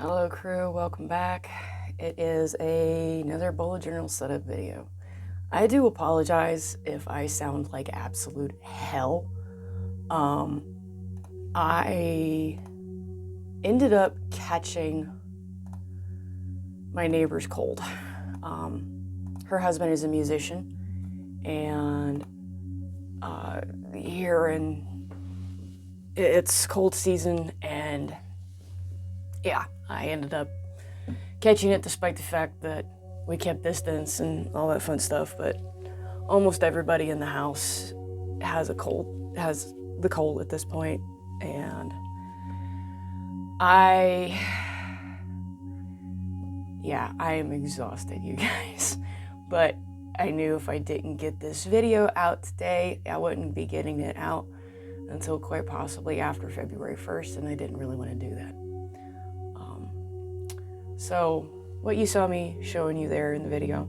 Hello crew, welcome back. It is another bullet journal setup video. I do apologize if I sound like absolute hell. I ended up catching my neighbor's cold. Her husband is a musician, and it's cold season, and yeah, I ended up catching it despite the fact that we kept distance and all that fun stuff, but almost everybody in the house has the cold at this point, and I am exhausted, you guys. But I knew if I didn't get this video out today, I wouldn't be getting it out until quite possibly after February 1st, and I didn't really want to do that. So what you saw me showing you there in the video,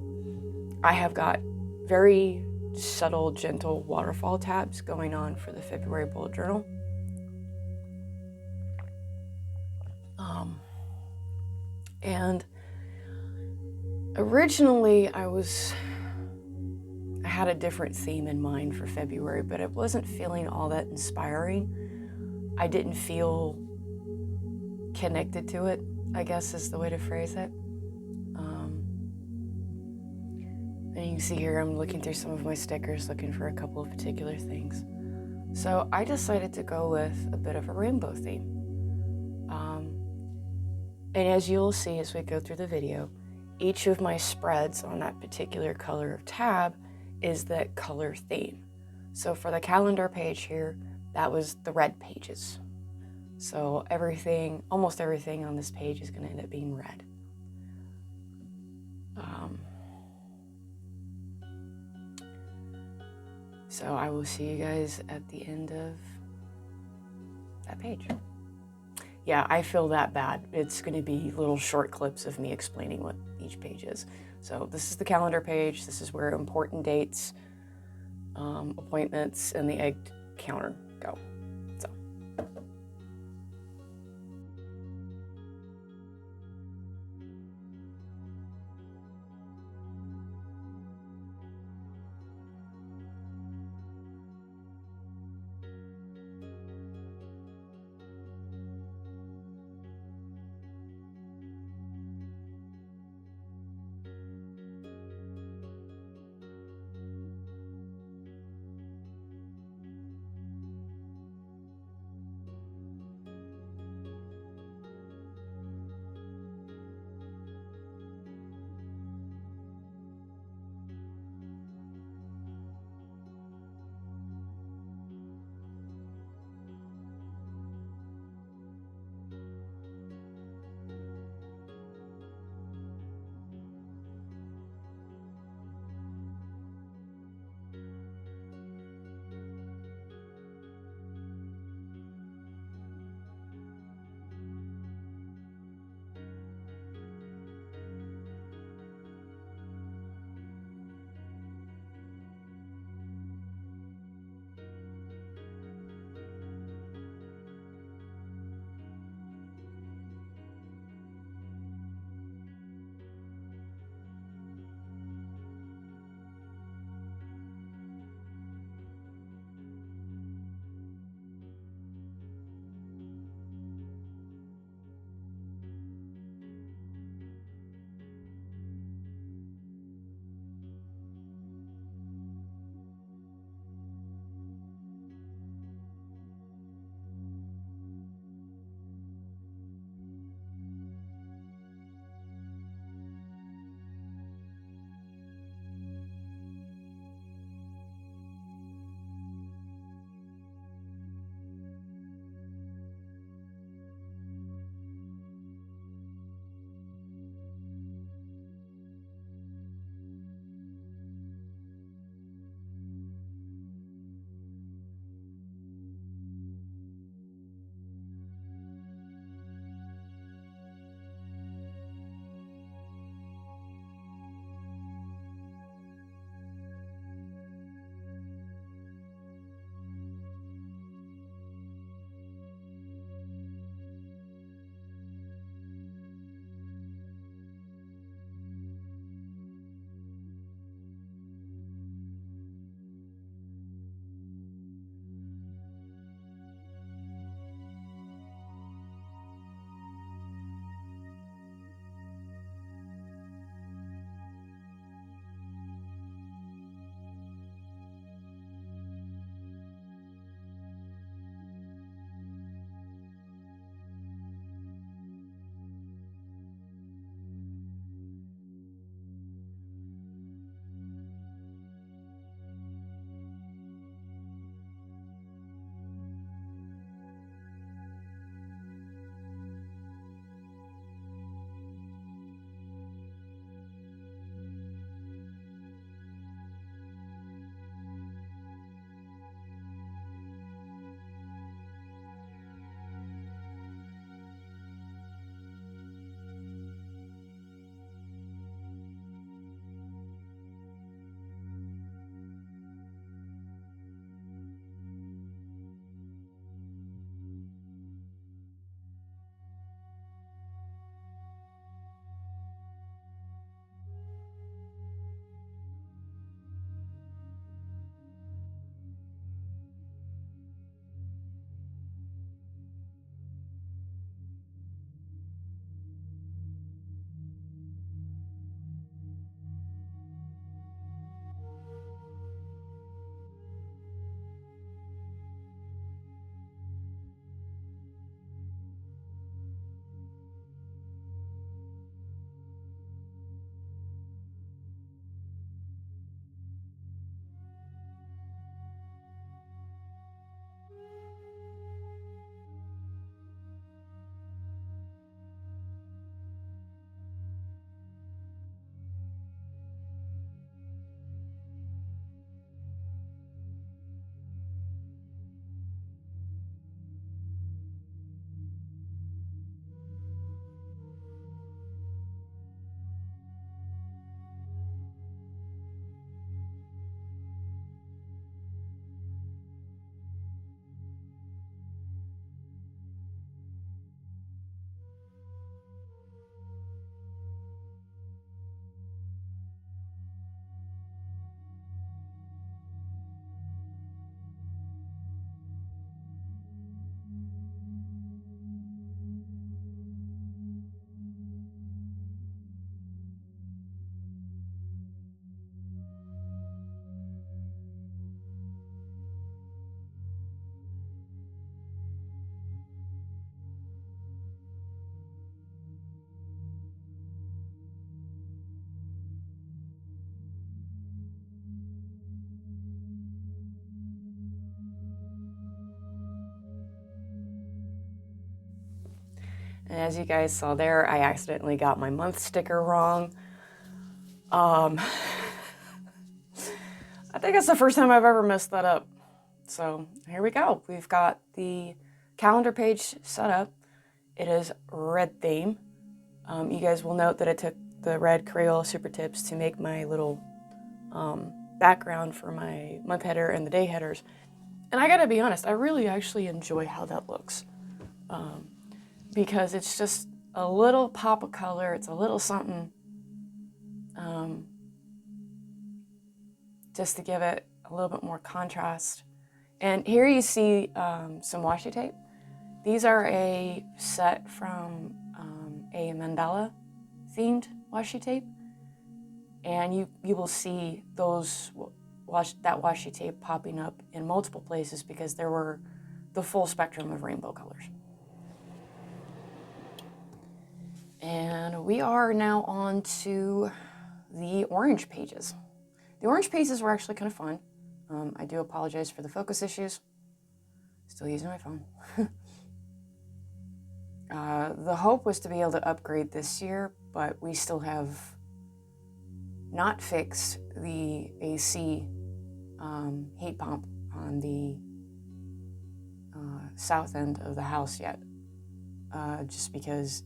I have got very subtle, gentle waterfall tabs going on for the February bullet journal. And originally I had a different theme in mind for February, but it wasn't feeling all that inspiring. I didn't feel connected to it, I guess is the way to phrase it. And you can see here I'm looking through some of my stickers, looking for a couple of particular things. So I decided to go with a bit of a rainbow theme. And as you'll see as we go through the video, each of my spreads on that particular color of tab is that color theme. So for the calendar page here, that was the red pages. So almost everything on this page is going to end up being red. So I will see you guys at the end of that page. Yeah, I feel that bad. It's going to be little short clips of me explaining what each page is. So this is the calendar page. This is where important dates, appointments, and the egg counter go. So. And as you guys saw there, I accidentally got my month sticker wrong. I think it's the first time I've ever messed that up. So here we go. We've got the calendar page set up. It is red theme. You guys will note that I took the red Crayola Super Tips to make my little background for my month header and the day headers. And I gotta be honest, I really actually enjoy how that looks. Because it's just a little pop of color, it's a little something just to give it a little bit more contrast. And here you see some washi tape. These are a set from a mandala themed washi tape. And you will see those that washi tape popping up in multiple places because there were the full spectrum of rainbow colors. And we are now on to the orange pages. The orange pages were actually kind of fun. I do apologize for the focus issues. Still using my phone. The hope was to be able to upgrade this year, but we still have not fixed the AC heat pump on the south end of the house yet. Just because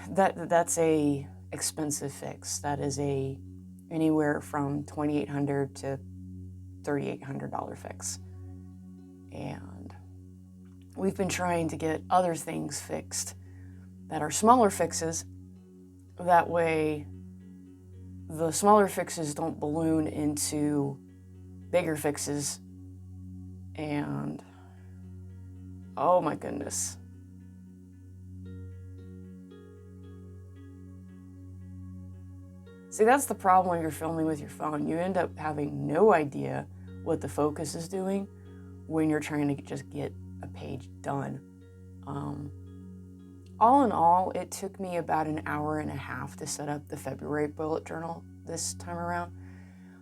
that's a expensive fix. That is anywhere from $2,800 to $3,800 fix. And we've been trying to get other things fixed that are smaller fixes. That way the smaller fixes don't balloon into bigger fixes. And oh my goodness. See, that's the problem when you're filming with your phone. You end up having no idea what the focus is doing when you're trying to just get a page done. All in all, it took me about an hour and a half to set up the February bullet journal this time around.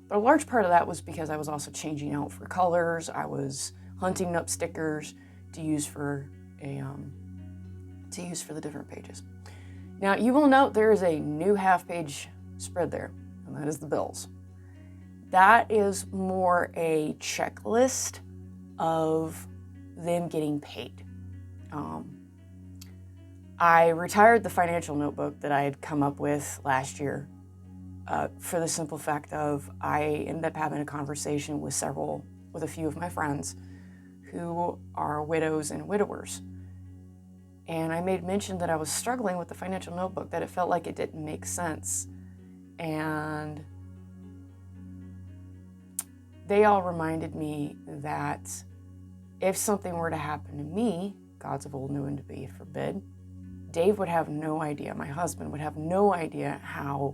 But a large part of that was because I was also changing out for colors. I was hunting up stickers to use for the different pages. Now, you will note there is a new half-page spread there, and that is the bills. That is more a checklist of them getting paid. I retired the financial notebook that I had come up with last year for the simple fact of I ended up having a conversation with a few of my friends who are widows and widowers. And I made mention that I was struggling with the financial notebook, that it felt like it didn't make sense. And they all reminded me that if something were to happen to me, gods of old knew and to be forbid, Dave would have no idea, my husband would have no idea how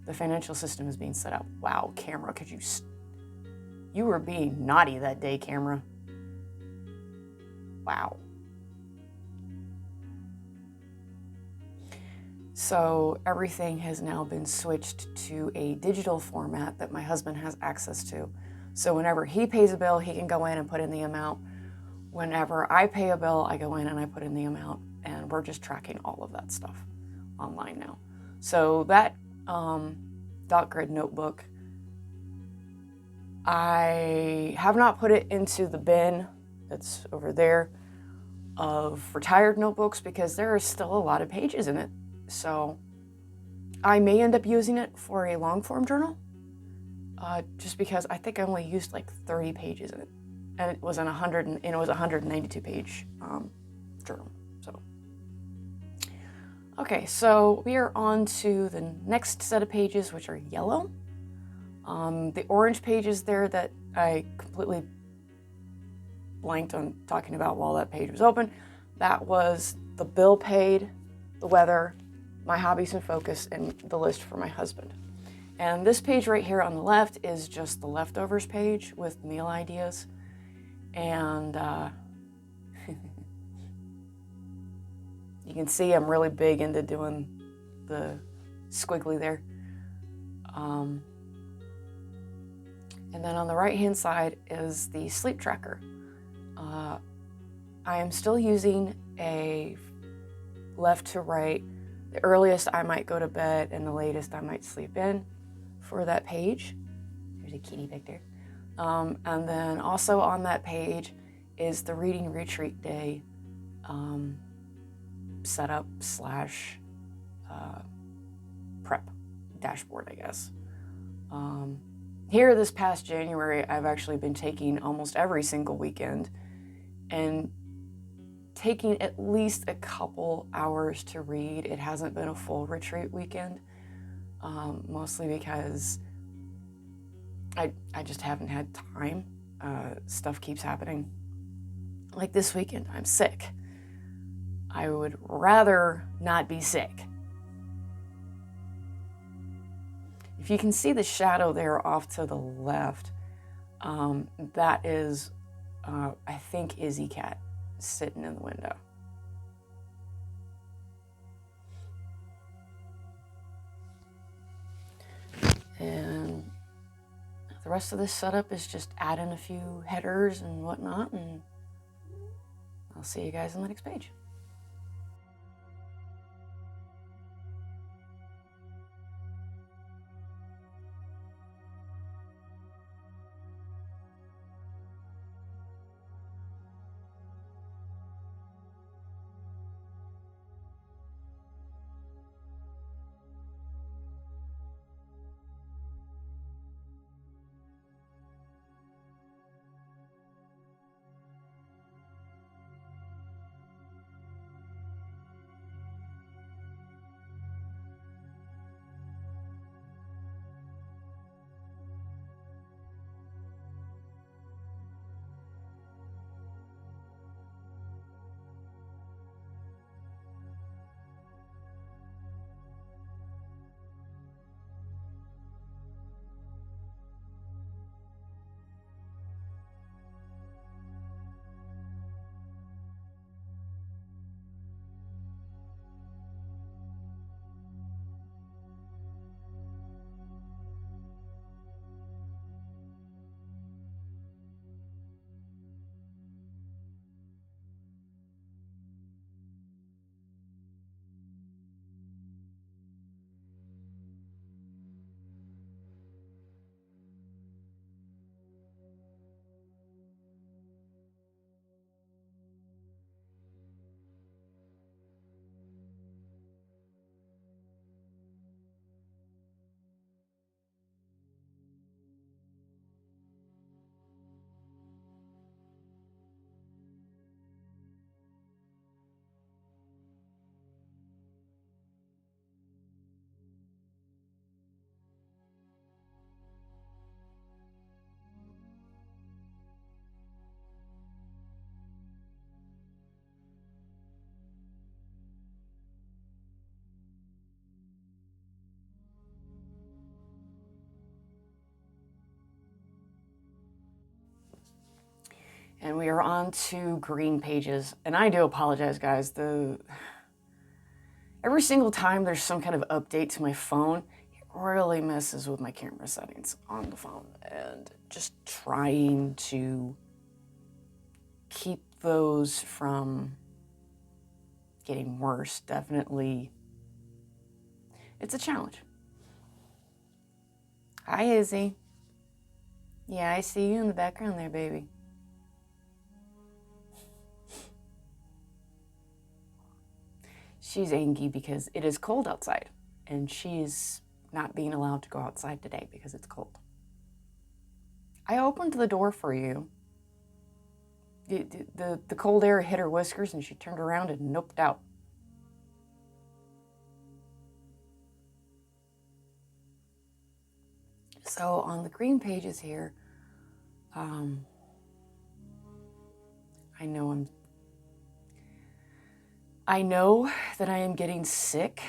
the financial system is being set up. Wow, camera, you were being naughty that day, camera. Wow. So everything has now been switched to a digital format that my husband has access to. So whenever he pays a bill, he can go in and put in the amount. Whenever I pay a bill, I go in and I put in the amount, and we're just tracking all of that stuff online now. So that dot grid notebook, I have not put it into the bin that's over there of retired notebooks because there are still a lot of pages in it. So I may end up using it for a long form journal, just because I think I only used like 30 pages in it, and it was a 192 page journal. So okay, so we are on to the next set of pages, which are yellow. The orange pages there that I completely blanked on talking about while that page was open, that was the bill paid, the weather, my hobbies and focus, and the list for my husband. And this page right here on the left is just the leftovers page with meal ideas. And you can see I'm really big into doing the squiggly there. And then on the right hand side is the sleep tracker. I am still using a left to right. The earliest I might go to bed and the latest I might sleep in for that page. There's a kitty back there. And then also on that page is the reading retreat day setup slash prep dashboard, I guess. Here this past January, I've actually been taking almost every single weekend and taking at least a couple hours to read. It hasn't been a full retreat weekend, mostly because I just haven't had time. Stuff keeps happening. Like this weekend, I'm sick. I would rather not be sick. If you can see the shadow there off to the left, that is, I think, Izzy Cat sitting in the window. And the rest of this setup is just add in a few headers and whatnot, and I'll see you guys on the next page. And we are on to green pages. And I do apologize, guys. Every single time there's some kind of update to my phone, it really messes with my camera settings on the phone. And just trying to keep those from getting worse, definitely, it's a challenge. Hi, Izzy. Yeah, I see you in the background there, baby. She's angry because it is cold outside, and she's not being allowed to go outside today because it's cold. I opened the door for you. The cold air hit her whiskers, and she turned around and noped out. So on the green pages here, I know that I am getting sick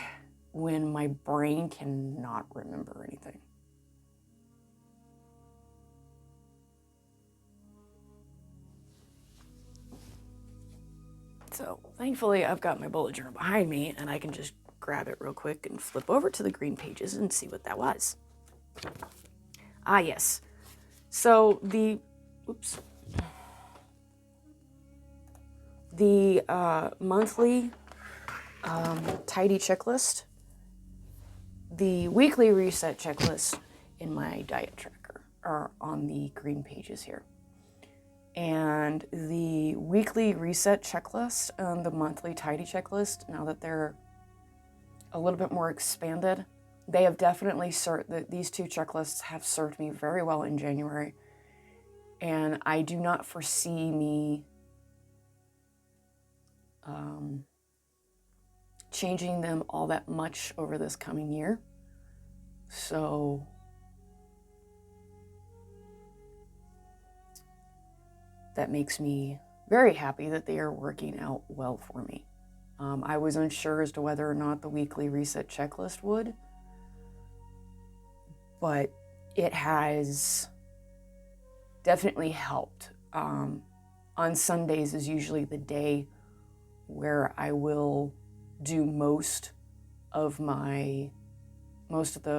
when my brain cannot remember anything. So thankfully I've got my bullet journal behind me and I can just grab it real quick and flip over to the green pages and see what that was. Ah, yes. So the The monthly tidy checklist, the weekly reset checklist in my diet tracker are on the green pages here. And the weekly reset checklist and the monthly tidy checklist, now that they're a little bit more expanded, they have definitely these two checklists have served me very well in January. And I do not foresee me changing them all that much over this coming year. So that makes me very happy that they are working out well for me. I was unsure as to whether or not the weekly reset checklist would, but it has definitely helped. On Sundays is usually the day where I will do most of the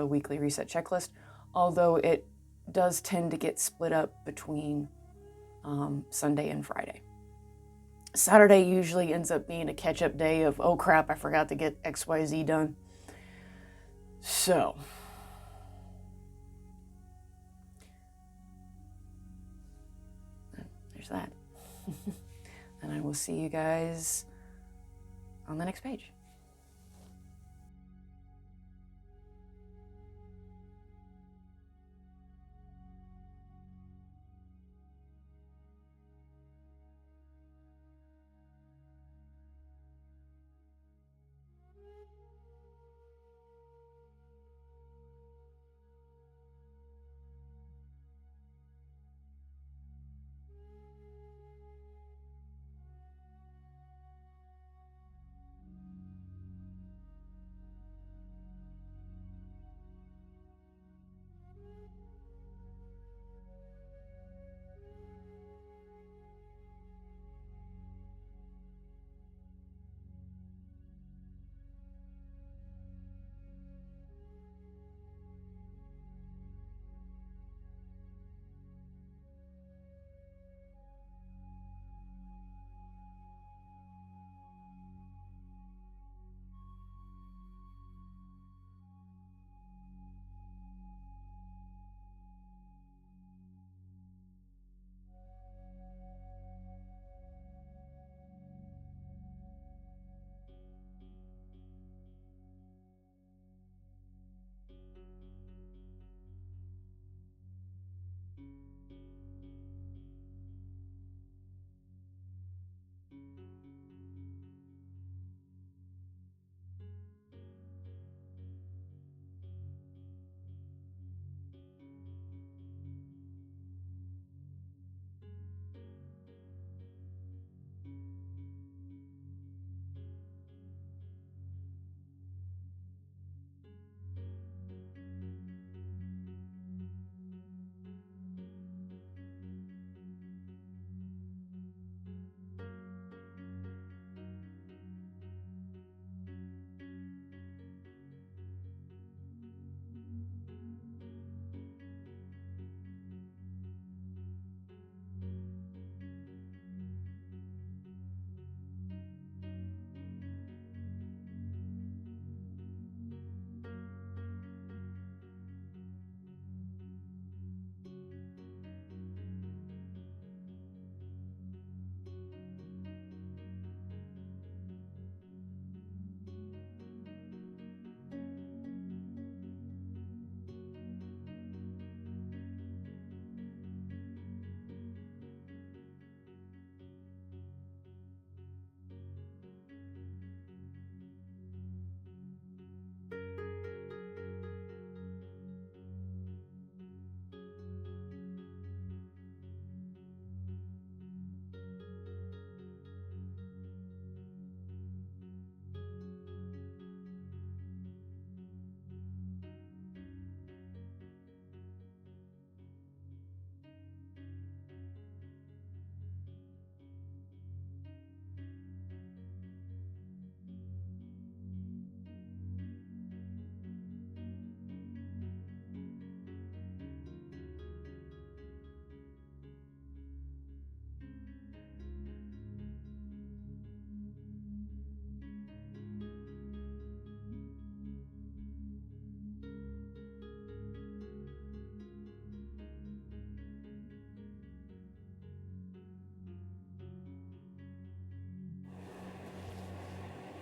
weekly reset checklist, although it does tend to get split up between Sunday and Friday. Saturday usually ends up being a catch-up day of, oh crap, I forgot to get XYZ done. So, there's that. And I will see you guys on the next page.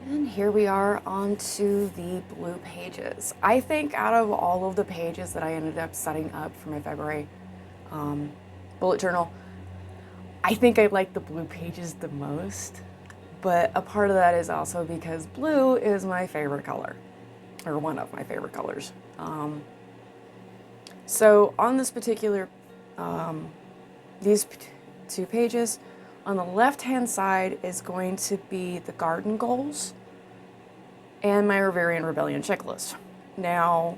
And here we are onto the blue pages. I think out of all of the pages that I ended up setting up for my February bullet journal, I think I like the blue pages the most. But a part of that is also because blue is my favorite color, or one of my favorite colors. So on this particular, these two pages, on the left-hand side is going to be the garden goals and my Riverian Rebellion checklist. Now,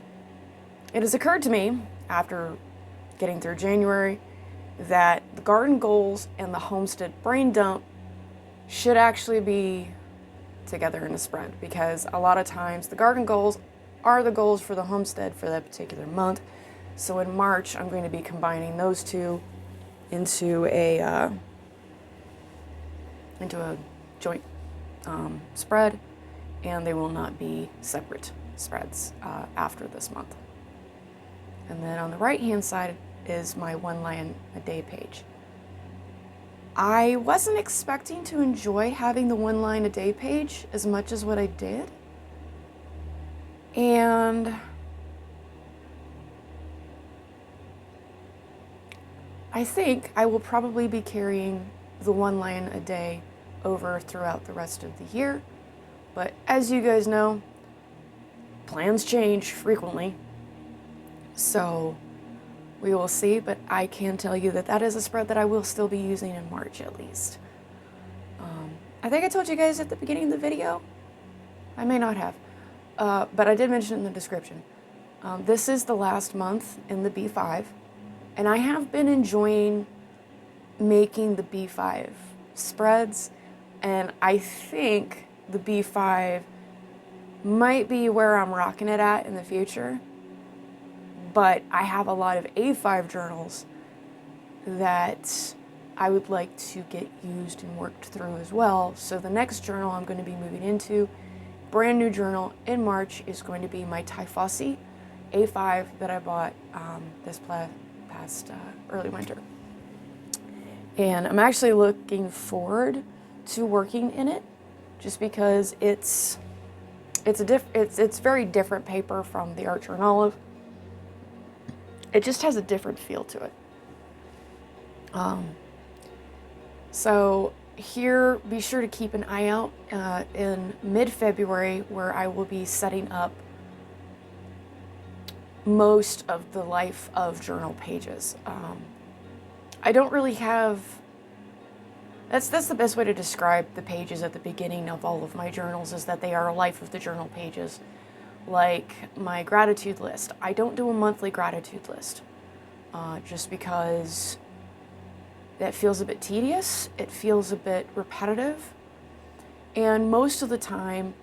it has occurred to me after getting through January that the garden goals and the homestead brain dump should actually be together in a spread, because a lot of times the garden goals are the goals for the homestead for that particular month. So in March, I'm going to be combining those two into a joint spread, and they will not be separate spreads after this month. And then on the right hand side is my 1 line a day page. I wasn't expecting to enjoy having the 1 line a day page as much as what I did, and I think I will probably be carrying the 1 line a day over throughout the rest of the year. But as you guys know, plans change frequently. So we will see, but I can tell you that that is a spread that I will still be using in March at least. I think I told you guys at the beginning of the video. I may not have, but I did mention it in the description. This is the last month in the B5, and I have been enjoying making the B5 spreads, and I think the B5 might be where I'm rocking it at in the future, but I have a lot of A5 journals that I would like to get used and worked through as well. So the next journal I'm going to be moving into, brand new journal in March, is going to be my Tiefossi A5 that I bought this past early winter. And I'm actually looking forward to working in it, just because it's very different paper from the Archer and Olive. It just has a different feel to it. So here, be sure to keep an eye out in mid-February, where I will be setting up most of the life of journal pages. I don't really have, that's the best way to describe the pages at the beginning of all of my journals, is that they are life of the journal pages. Like my gratitude list, I don't do a monthly gratitude list, just because that feels a bit tedious, it feels a bit repetitive, and most of the time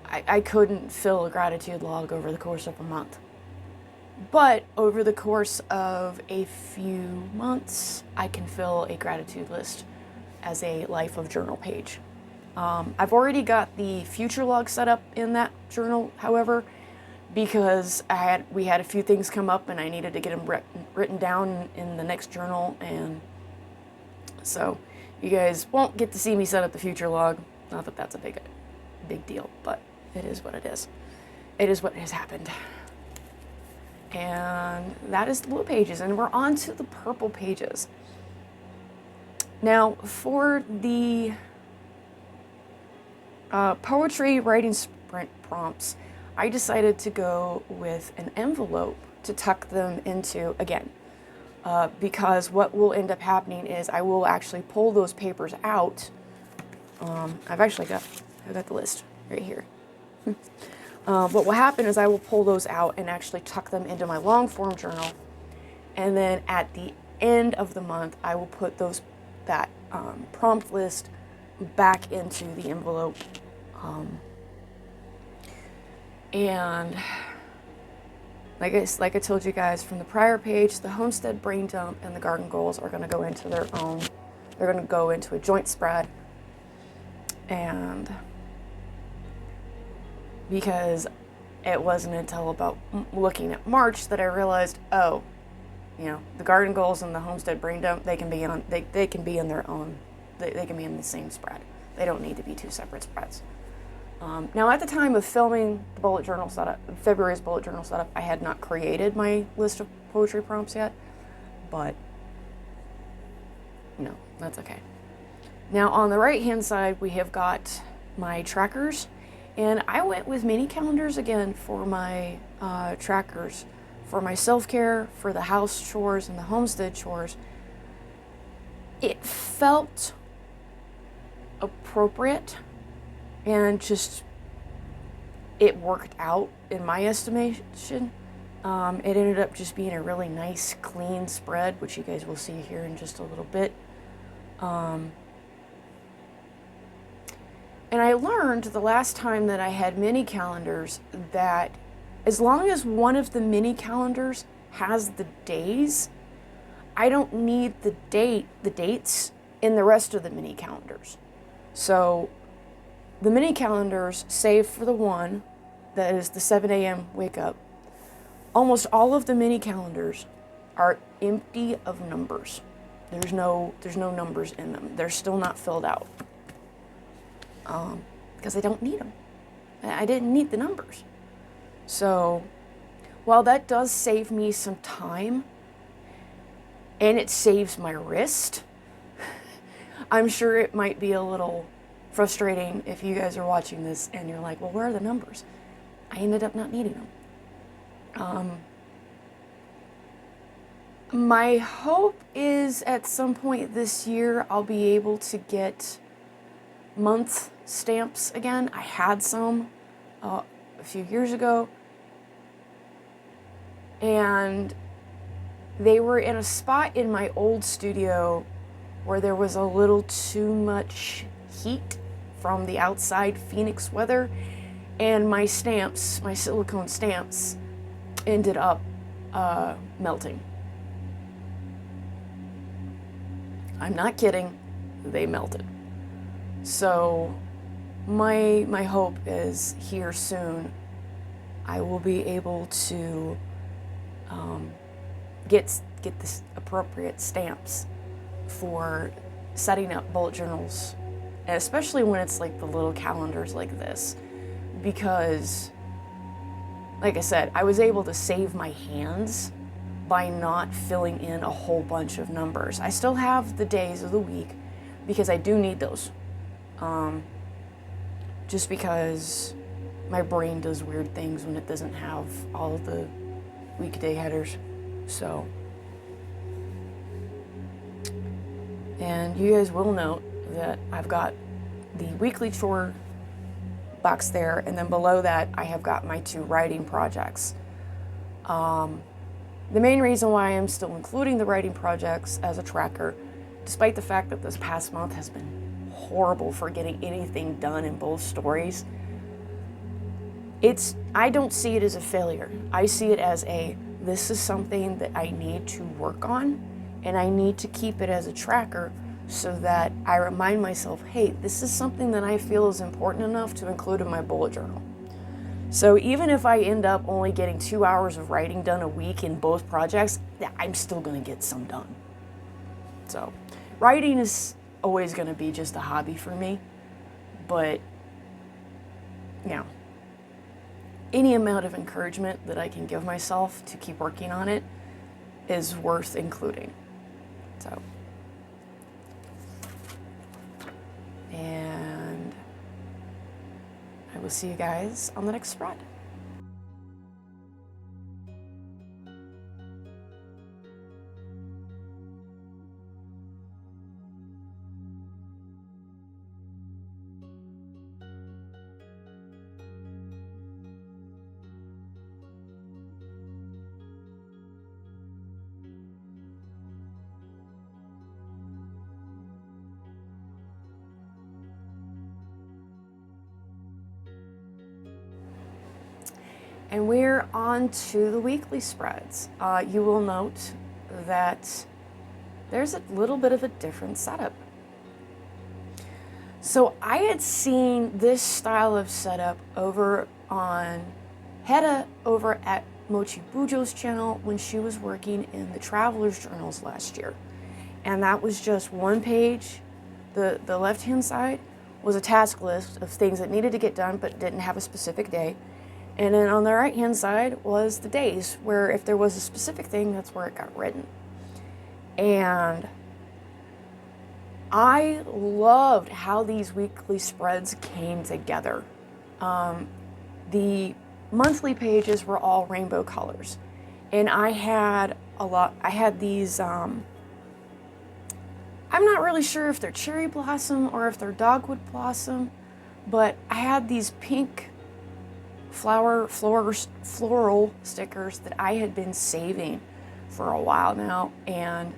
I couldn't fill a gratitude log over the course of a month. But over the course of a few months, I can fill a gratitude list as a life of journal page. I've already got the future log set up in that journal, however, because we had a few things come up and I needed to get them written down in the next journal, and so you guys won't get to see me set up the future log. Not that that's a big deal, but it is what it is. It is what has happened. And that is the blue pages, and we're on to the purple pages. Now, for the poetry writing sprint prompts, I decided to go with an envelope to tuck them into again, because what will end up happening is I will actually pull those papers out. I've got the list right here. What will happen is I will pull those out and actually tuck them into my long form journal, and then at the end of the month I will put that prompt list back into the envelope. And like I told you guys from the prior page, the homestead brain dump and the garden goals are going to go into their own. They're going to go into a joint spread, and because it wasn't until about looking at March that I realized, oh, the garden goals and the homestead brain dump, they can be in their own. They can be in the same spread. They don't need to be 2 separate spreads. Now, at the time of filming the bullet journal setup, February's bullet journal setup, I had not created my list of poetry prompts yet, but no, that's okay. Now, on the right-hand side, we have got my trackers, and I went with mini calendars again for my trackers, for my self-care, for the house chores and the homestead chores. It felt appropriate, and just, it worked out in my estimation. It ended up just being a really nice, clean spread, which you guys will see here in just a little bit. And I learned the last time that I had mini calendars that as long as one of the mini calendars has the days, I don't need the dates in the rest of the mini calendars. So the mini calendars, save for the one that is the 7 a.m. wake up, almost all of the mini calendars are empty of numbers. There's no numbers in them. They're still not filled out. Because I don't need them. I didn't need the numbers. So while that does save me some time, and it saves my wrist, I'm sure it might be a little frustrating if you guys are watching this and you're like, well, where are the numbers? I ended up not needing them. My hope is at some point this year I'll be able to get month stamps again. I had some a few years ago, and they were in a spot in my old studio where there was a little too much heat from the outside Phoenix weather, and my stamps, my silicone stamps, ended up melting. I'm not kidding, they melted. So my hope is here soon I will be able to get this appropriate stamps for setting up bullet journals, and especially when it's like the little calendars like this, because like I said, I was able to save my hands by not filling in a whole bunch of numbers. I still have the days of the week because I do need those. Just because my brain does weird things when it doesn't have all of the weekday headers. So, and you guys will note that I've got the weekly chore box there, and then below that I have got my 2 writing projects. The main reason why I'm still including the writing projects as a tracker, despite the fact that this past month has been horrible for getting anything done in both stories, I don't see it as a failure. I see it as this is something that I need to work on, and I need to keep it as a tracker so that I remind myself, hey, this is something that I feel is important enough to include in my bullet journal. So even if I end up only getting 2 hours of writing done a week in both projects, I'm still going to get some done. So writing is always going to be just a hobby for me, but any amount of encouragement that I can give myself to keep working on it is worth including. So, and I will see you guys on the next spread. And we're on to the weekly spreads. You will note that there's a little bit of a different setup. So I had seen this style of setup over on Hedda over at Mochi Bujo's channel when she was working in the Traveler's Journals last year. And that was just one page, the left-hand side was a task list of things that needed to get done but didn't have a specific day. And then on the right-hand side was the days where if there was a specific thing, that's where it got written. And I loved how these weekly spreads came together. The monthly pages were all rainbow colors. And I had these, I'm not really sure if they're cherry blossom or if they're dogwood blossom, but I had these pink floral stickers that I had been saving for a while now, and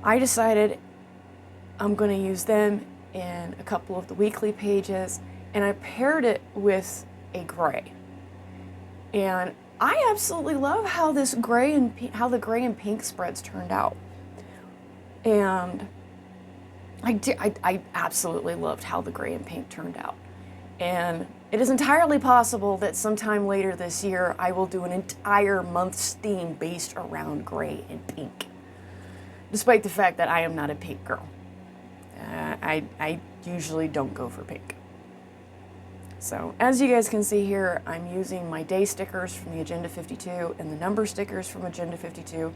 I decided I'm going to use them in a couple of the weekly pages, and I paired it with a gray. And I absolutely love how the gray and pink spreads turned out. And I absolutely loved how the gray and pink turned out. And it is entirely possible that sometime later this year, I will do an entire month's theme based around gray and pink. Despite the fact that I am not a pink girl. I usually don't go for pink. So, as you guys can see here, I'm using my day stickers from the Agenda 52 and the number stickers from Agenda 52.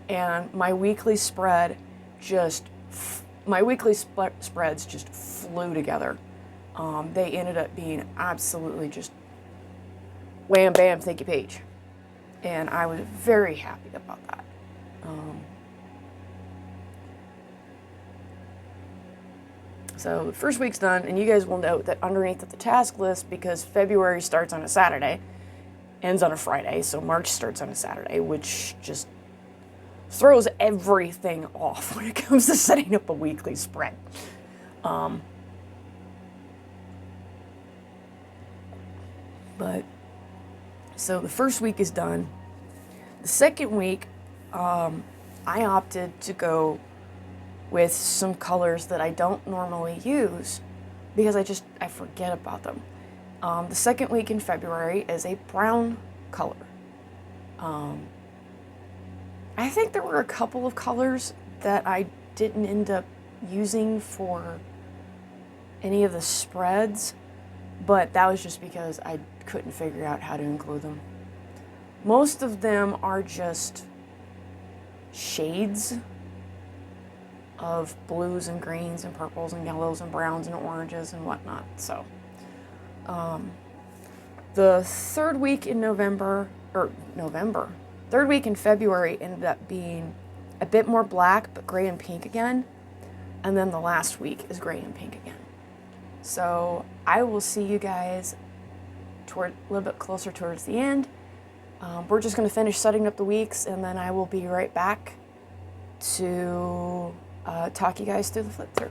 And my weekly spreads just flew together. They ended up being absolutely just wham, bam, thank you, page. And I was very happy about that. So the first week's done, and you guys will note that underneath of the task list, because February starts on a Saturday, ends on a Friday, so March starts on a Saturday, which just throws everything off when it comes to setting up a weekly spread. But, so the first week is done. The second week, I opted to go with some colors that I don't normally use because I forget about them. The second week in February is a brown color. I think there were a couple of colors that I didn't end up using for any of the spreads, but that was just because I couldn't figure out how to include them. Most of them are just shades of blues and greens and purples and yellows and browns and oranges and whatnot. So the third week in third week in February ended up being a bit more black, but gray and pink again. And then the last week is gray and pink again. So I will see you guys a little bit closer towards the end. We're just going to finish setting up the weeks, and then I will be right back to talk you guys through the flip through.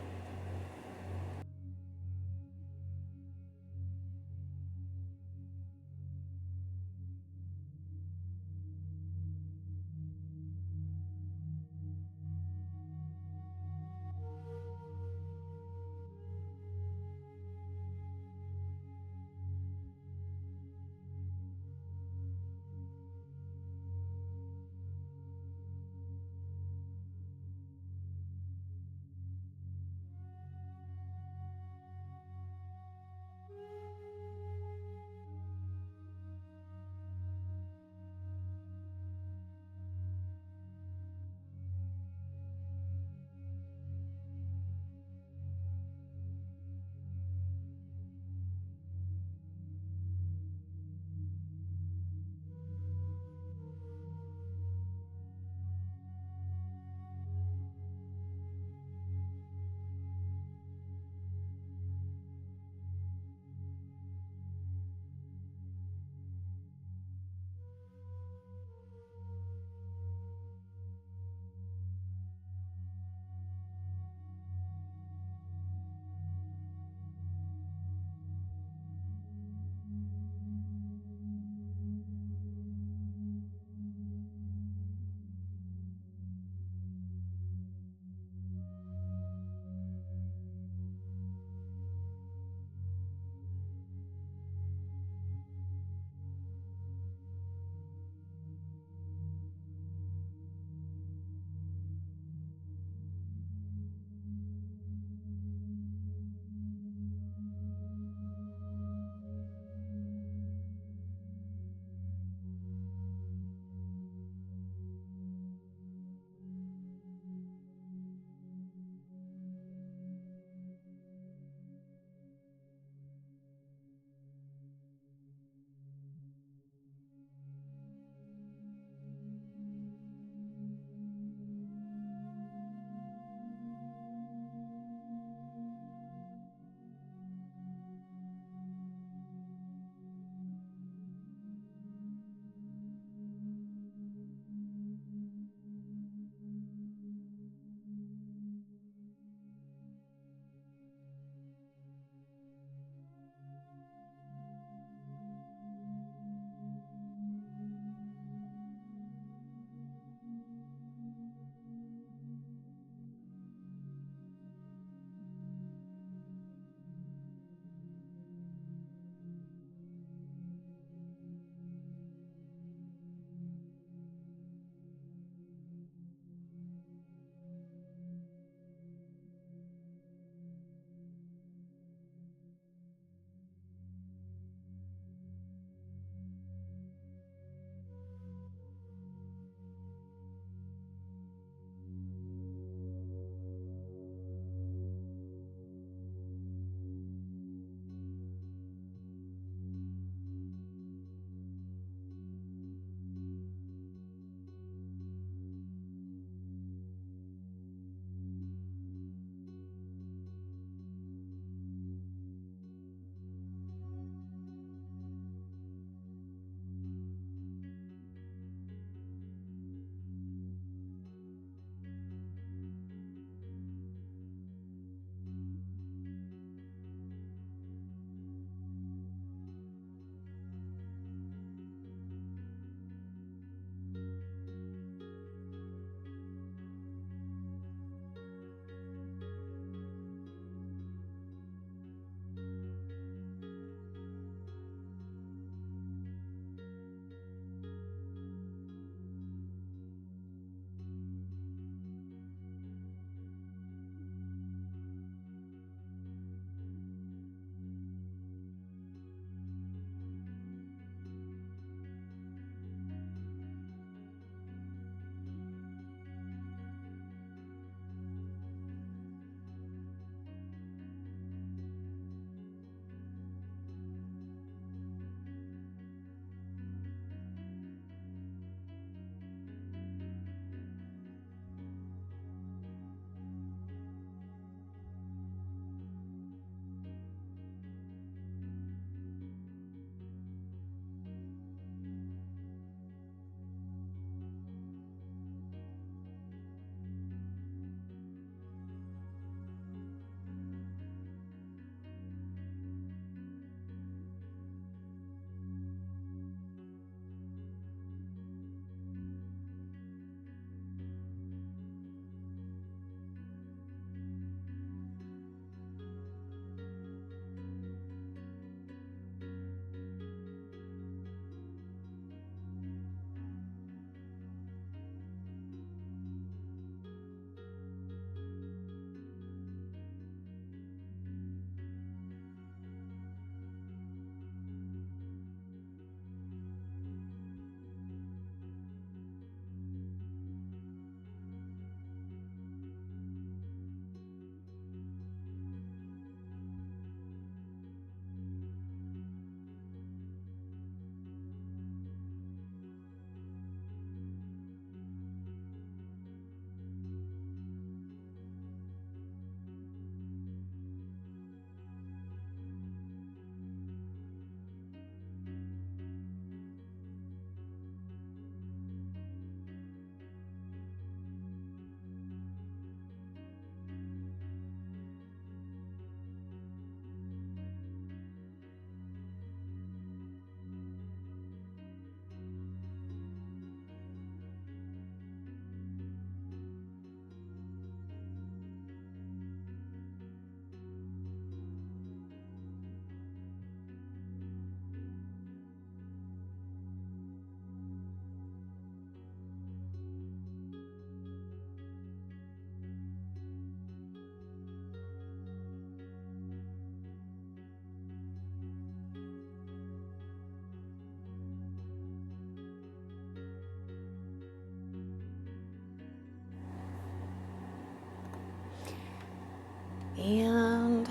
And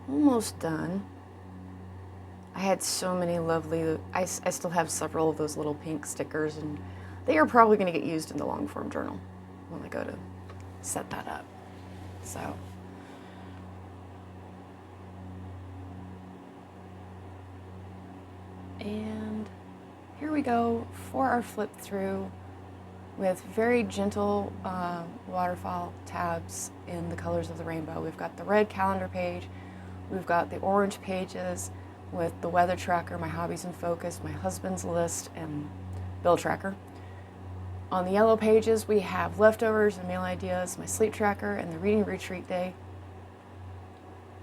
almost done. I had so many lovely, I still have several of those little pink stickers, and they are probably going to get used in the long form journal when I go to set that up. So, and here we go for our flip through with very gentle waterfall tabs in the colors of the rainbow. We've got the red calendar page, we've got the orange pages with the weather tracker, my hobbies in focus, my husband's list, and bill tracker. On the yellow pages, we have leftovers and meal ideas, my sleep tracker, and the reading retreat day.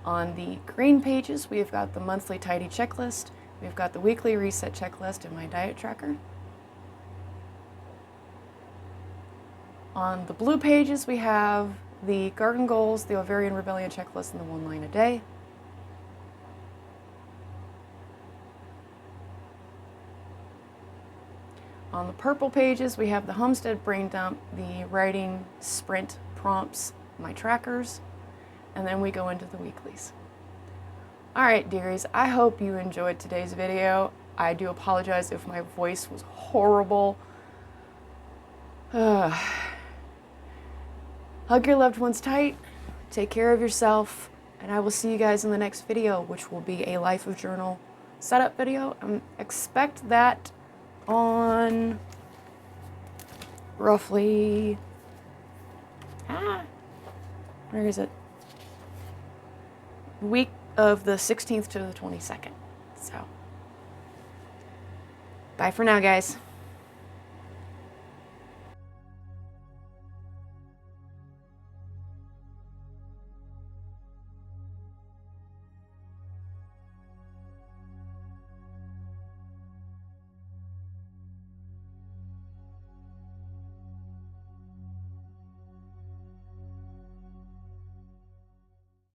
On the green pages, we've got the monthly tidy checklist, we've got the weekly reset checklist, and my diet tracker. On the blue pages, we have the garden goals, the ovarian rebellion checklist, and the 1 line a day. On the purple pages, we have the homestead brain dump, the writing sprint prompts, my trackers, and then we go into the weeklies. All right, dearies, I hope you enjoyed today's video. I do apologize if my voice was horrible. Hug your loved ones tight, take care of yourself, and I will see you guys in the next video, which will be a Life of Journal setup video. Expect that on roughly, where is it? Week of the 16th to the 22nd. So, bye for now, guys.